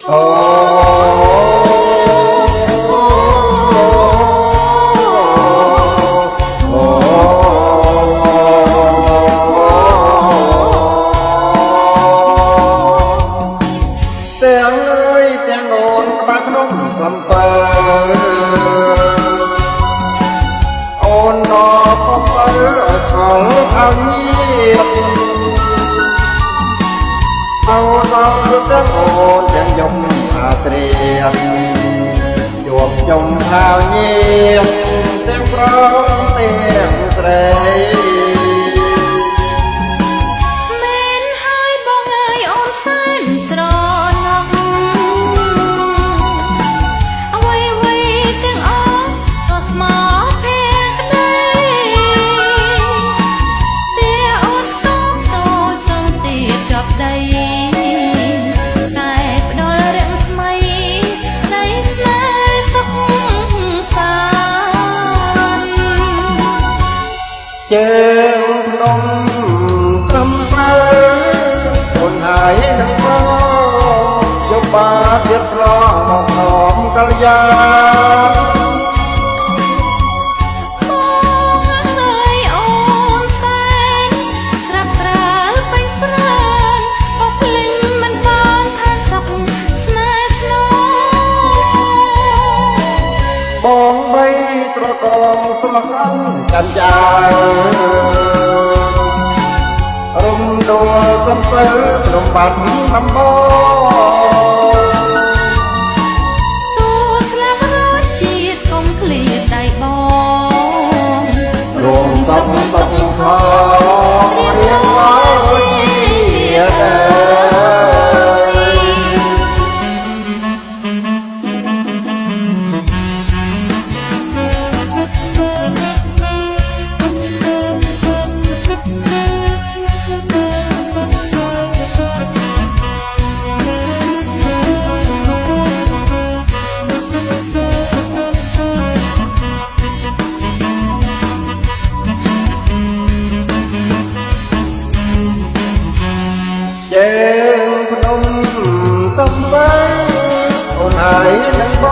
โอ้ទាំងអើយទាំងអូនក្បែរភ្នំសំពើអូនដល់កំពើស្គាល់អញអូនដល់ទាំងអូនទាំងយំអាត្រៀងជួបជុំហាវញៀងទាំងប្រងទាំងស្រីមែនហើយបងអើយអូនសែនស្រណោះអ្វីអ្វីទាំងអស់ក៏ស្មោះភេក្ដីតែអូនតូចតូចសងទៀតចប់ដីតែផ្ដល់រាំងស្មៃដីស្នេហ៍សុខសាន្តជើងភ្នំសំពើអូនហើយនឹងមកយកបាទៀតឆ្លងមកខំកល្យាបងបីត្រកងស្មោះត្រង់កាន់ចារំដួលសំពើក្នុងបាត់ដំបងទូស្លាប់រត់ជាតិកុំឃ្លាតដៃបងរួមសុខទុក្ខផងរៀងមកជាតិជើងភ្នំសំបីអូនហើយនឹងប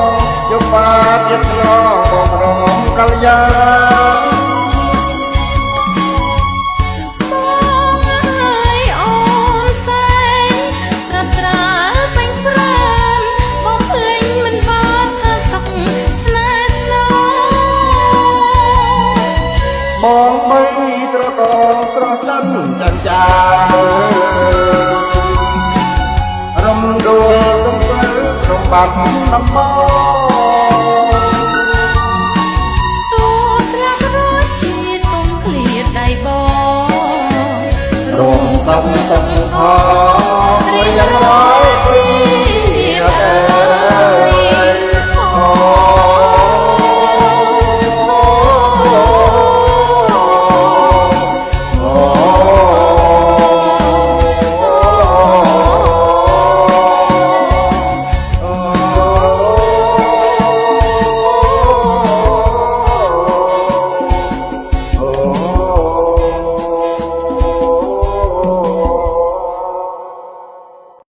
ងយកបាទៀតឆ្លងបងរំកល្យាបងអើយអូនសែនស្រាប់ត្រើពេញប្រាណបងភ្លេងមិនបានថាសុខស្នេហ៍ស្នោបងបីត្រកងស្រស់ច័ន្ទចាន់ចារំដួលសំពើក្នុងបាត់ដំបង